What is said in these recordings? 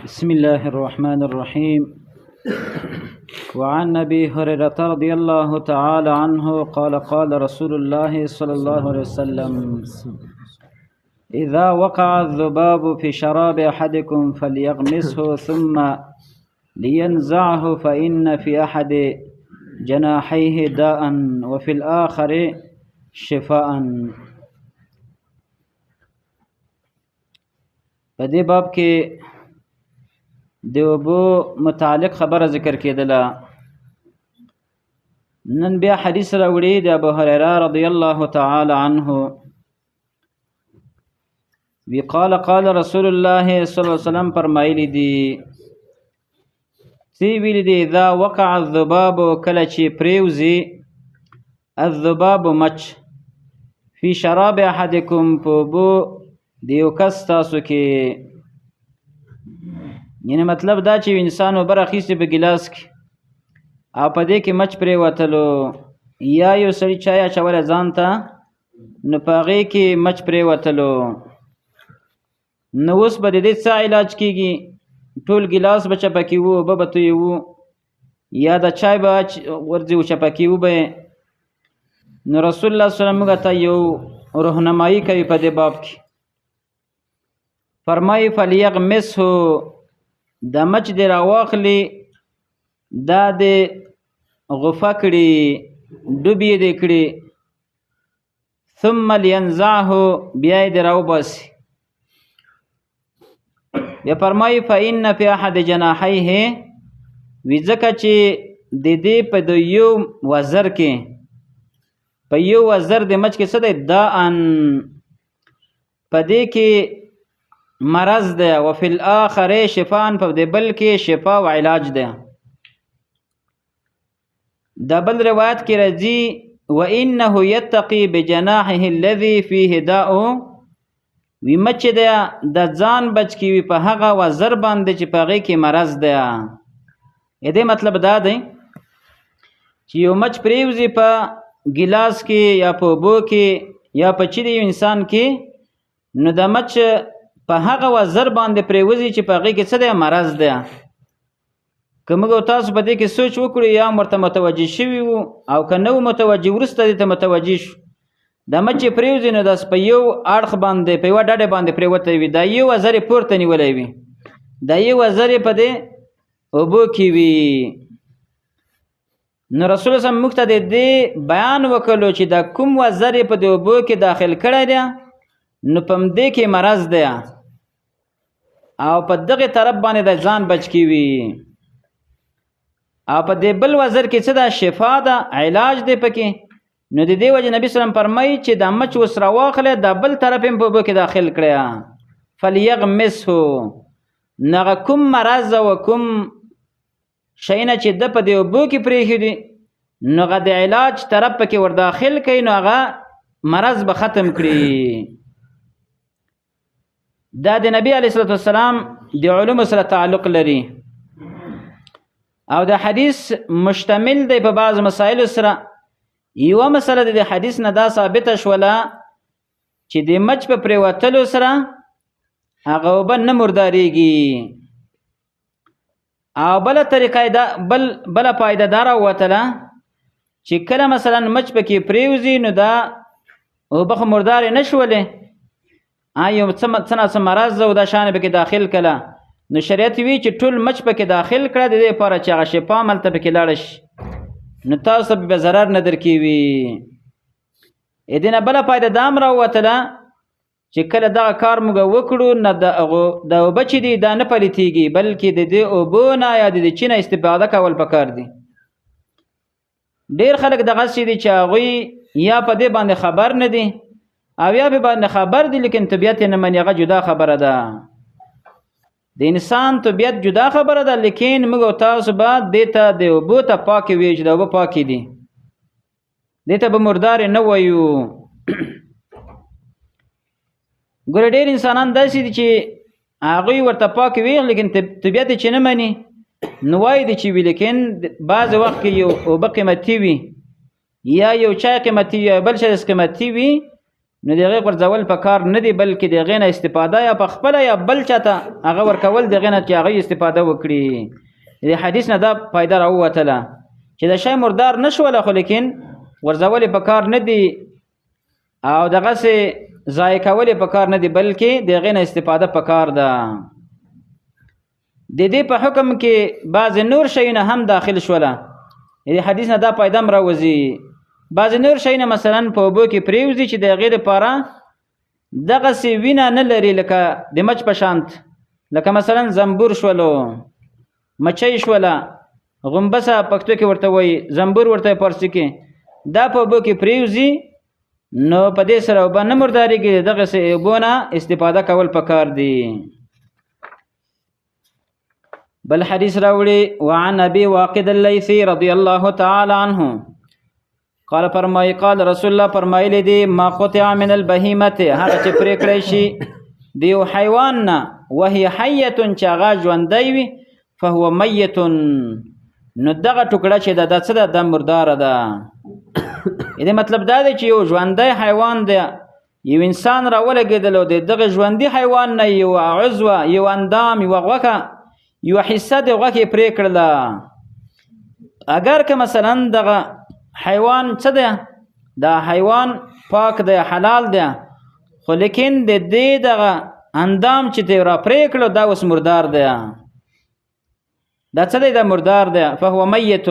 بسم الله الرحمن الرحيم. وعن أبي هريرة رضي الله تعالى عنه قال قال رسول الله صلى الله عليه وسلم: إذا وقع الذباب في شراب أحدكم فليغمسه ثم لينزعه فإن في أحد جناحيه داء وفي الآخر شفاء. په دې باب کې د اوبو متعلق خبره ذکر کېدله. نن بیا حدیث راوړي د ابو هريره رضی الله تعالی عنه وی قال رسول الله صلی الله علیه وسلم فرمایلی دي سی ویل دي اذا وقع الذباب کله چې پریوزي الذباب مچ فی شراب احدکم په بو دیو کس تاسو کې، یعنی مطلب دا چې انسان اوبه راخیستې په ګیلاس کې او په دې کې مچ پرې وتلو یا یو سړي چای اچولی ځان ته نو په هغې کې مچ پرې وتلو، نو اوس به د دې څه علاج کېږي؟ ټول ګیلاس به چپه کېوو، اوبه به تویوو یا د چای به ورځي وچپه کېوو به. نو رسول الله صلی الله علیه وسلم موږ ته یو رهنمایي کوي په دې باب کې. فرمایي فلیغمسه، د مچ دې راواخلي، دا دې غفه کړي، ډوبې دې کړي، ثم لینزعه، بیا یې دې راوباسي. بیا فرمایي فإن فی احد جناحیه، وی ځکه چې د دې په د یو وزر کې، په یو وزر د مچ کې څه دی؟ داءن، په دې کې مرض ده، وفي الاخر شفاء، په دې بل کې شفا او علاج ده. دا بل روایت کې راځي وانه يتقي بجناحه الذي فيه داء، وی مچ ده د ځان بچ کی په هغه وزر باندې چې په هغه کې مرض ده. دې مطلب دا دی چې یو مچ پریوزي په ګلاس کې یا په اوبو کې یا په چیرې یو انسان کې، نو د مچ په هغه وزر باندې پریوزي چې په هغې کې څه دی؟ مرض دی. که موږ تاسو په دې کې سوچ وکړو یا ورته متوجه شوي وو او که نه وو متوجه، وروسته دې ته متوجه شو، دا مچ چې پریوزي نو داس په یو اړخ باندې، په یوه ډډې باندې پریوتی وي، دا یو وزر یې پورته نیولی وي، دا یو وزر یې په دې اوبو کې وي. نو رسول الله موږ ته د دې بیان وکړو چې دا کوم وزر یې په دې اوبو کې داخل کړی دی، نو په همدې کې مرض دی او په دغه طرف باندې د ځان بچ کی وي، او په دې بل وزر کې څه ده؟ شفا ده، علاج دی پکې. نو د دې وجه نبی صلی الله علیه وسلم فرمایي چې دا مچ اوس راواخلی، دا بل طرف یې په اوبو کې داخل کړی، فلیغمسه، نغه کوم مرض او کوم شی نه چې د په دې اوبو کې پرېښودي، نو هغه د علاج طرف پکې ور داخل کوي، نو هغه مرض به ختم کړي. دا د نبی علیه الصلاة والسلام د علومو سره تعلق لري او د حدیث مشتمل دی په بعض مسایلو سره. یوه مسله د حدیث نه دا ثابته شوله چې د مچ په پریوتلو سره هغه اوبه نه مردارېږي، او بله طریقه بله فایده دا راووتله چې کله مثلا مچ پکې پریوزي نو دا اوبه خو مردارې نه شولې، یو څه ناڅه مرض او دا شان پکې داخل کړه، نو شریعت وی چې ټول مچ پکې داخل کړه د دې لپاره چې هغه شفا هملته پکې لاړه شي، نو تاسو به ضرر نه درکوي. دې نه بله فایده دا هم راووتله چې کله دغه کار موږ وکړو نه د اوبه چې دي دا نه پلیتېږي، بلکې د دې اوبو نه یا د دې چي نه استفاده کول پکار دي. ډېر خلک دغسې دي چې هغوی یا په دې باندې خبر نه دي او یا به باندې خبر دي، لیکن طبیعت نه مني، هغه جدا خبره ده. د انسان طبیعت جدا خبره ده، لیکن موږ او تاسو به دې ته د اوبو ته پاکې وایو چې د اوبه پاکې دي، دې ته به مردارې نه وایو. ګوره ډېر انسانان داسې دي چې هغوی ورته پاکې وایي، لیکن طبیعت یې چې نه مني، نو وایي دي چې وي، لیکن بعضې وخت کې یو اوبه قیمتي وي یا یو چای قیمتي وي یا بل شی قیمتي وي، نو د هغې غورځول په کار نه دی، بلکې د هغې نه استفاده یا په خپله یا بل چاته هغه ورکول د هغې نه چې هغه استفاده وکړي. د حدیث نه دا فایده راووتله چې د شی مردار نه شوله، خو لیکن غورځول په کار نه دی او دغسې ضایع کول په کار نه دی، بلکې د هغې نه استفاده په کار ده. د دې په حکم کې بعضې نور شیونه هم داخل شوله. د حدیث نه دا فایده هم راوځي. بعضې نور شیونه مثلا په اوبو کې پرېوځي چې د هغې دپاره دغسې وینه نه لري، لکه د مچ په شانت، لکه مثلا زنبور شولو، مچۍ شوله، غومبسه پښتو کې ورته وایي، زنبور ورته فارسي کې، دا په اوبو کې پرېوځي نو په دې سره اوبه نه مردارېږي. دغسې اوبو نه استفاده کول پکار دي. بل حدیث راوړي وعن ابي واقد الليثي رضي الله تعالى عنه قال فرمای قال رسول الله فرمایلی دی ما قطع من البهیمه، هغه چې پرې کړی شي د یو حیوان نه، وهي حیه چې هغه ژوندی وي، فهو میت، نو دغه ټوکړه چې ده څه ده؟ د مرداره ده. دې مطلب دا دی چې یو ژوندی حیوان دی، یو انسان راولګېدلو د دغه ژوندي حیوان نه یو عضو، یو اندام، یو غوښه، یو حصه د غوښې پرې کړله. اگر که مثلا دغه حیوان څه دی؟ دا حیوان پاک دی، حلال دی، خو لیکن د دې دغه اندام چې دی را پرې کړو دا اوس مردار دی. دا څه دی؟ دا مردار دی. فهو میت،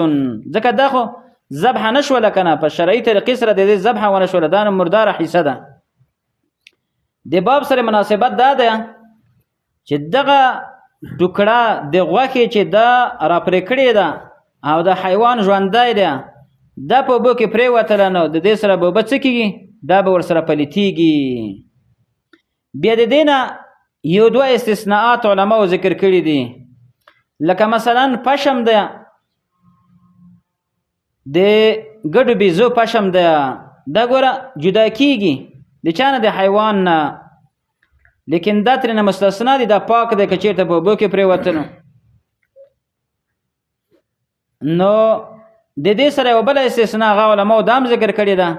ځکه دا خو ذبح نه شوله که نه، په شرعي طریقې سره د دې ذبح ونه شوله، دا مرداره حصه ده. د باب سره مناسبت دا ده چې دغه ټوکړه د غوښې چې دا را پرې کړې ده او د حیوان ژوندی دی، دا په اوبو کې پرېوتله، نو د دې سره به اوبه څه کېږي؟ دا به ورسره پلیتېږي. بیا د دې نه یو دوه استثناءات علماو ذکر کړي دي، لکه مثلا پشم دی، د ګډو بیزو پشم دی، دا ګوره جدا کېږي د چا نه؟ د حیوان نه، لیکن دا ترېنه مستثنا دی، دا پاک دی که چېرته په اوبو کې پرېوتلو. نو د دې سره یو بله استثنا هغه علماو دا هم ذکر کړې ده،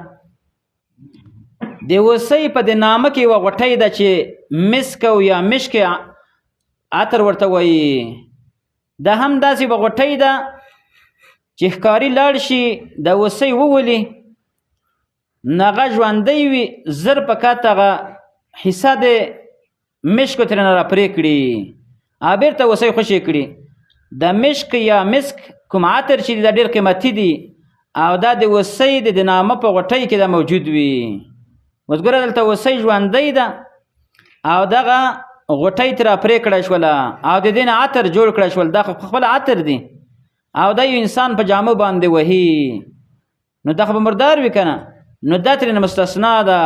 د اوسۍ په د نامه کې یوه غوټۍ ده چې مسک او یا مشک عطر ورته وایي، دا هم داسې به غوټۍ ده چې ښکاري لاړ شي د اوسۍ وولي، نو هغه ژوندی وي، زر په کات هغه حصه د مشکو ترېنه را پرې کړي او بېرته اوسۍ خوشې کړي. د مشک یا مسک کوم عطر چې دا ډېر قیمتي دي او دا د اوسۍ د نامه په غوټۍ کې دا موجود وي. اوس ګوره دلته اوسۍ ژوندی ده او دغه غوټۍ ترې را پرې کړی شوله او د دې نه عطر جوړ کړی شول، دا خو خپل عطر دی او دا یو انسان په جامو باندې وهي، نو دا خو به مردار وي که نه؟ نو دا ترېنه مستثنا ده.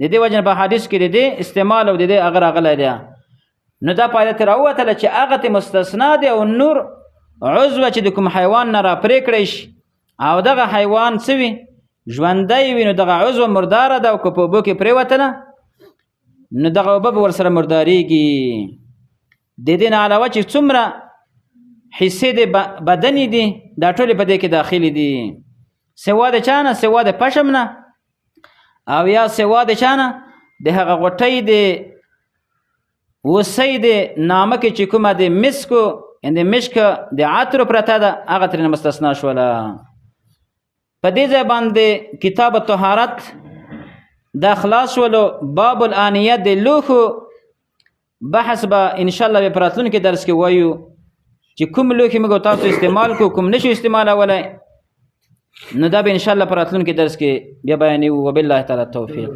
د دې وجه نه په حدیث کې د دې استعمال او د دې هغه راغلی دی. نو دا پایده ترې راووتله چې هغه ته مستثنا دی او نور عضوه چې د کوم حیوان نه را پرې کړی شي او دغه حیوان څه وي؟ ژوندی وي، نو دغه عضو مرداره ده او که په اوبو کې پرېوتله نو دغه اوبه به ورسره مردارېږي. د دې نه علاوه چې څومره حصې د بدنې دي دا ټولې په دې کې داخلي دي، سوا د چا نه؟ سوا د پشم نه او یا سوا د چا نه؟ د هغه غوټۍ د اوسۍ د نامه کې چې کومه د مسکو د مشک د عطرو پرته ده هغه ترېنه مستثنا شوله. په دې ځای باندې کتاب طهارت دا خلاص شولو. باب الآنیه د لوښو بحث به انشاءالله په راتلونکي درس کې وایو چې کوم لوښي موږ تاسو استعمال کو، کوم نشو استعمالولی، نو دا به انشاءالله په راتلونکي درس کې بیا بیانوو. وبالله تعالی التوفیق.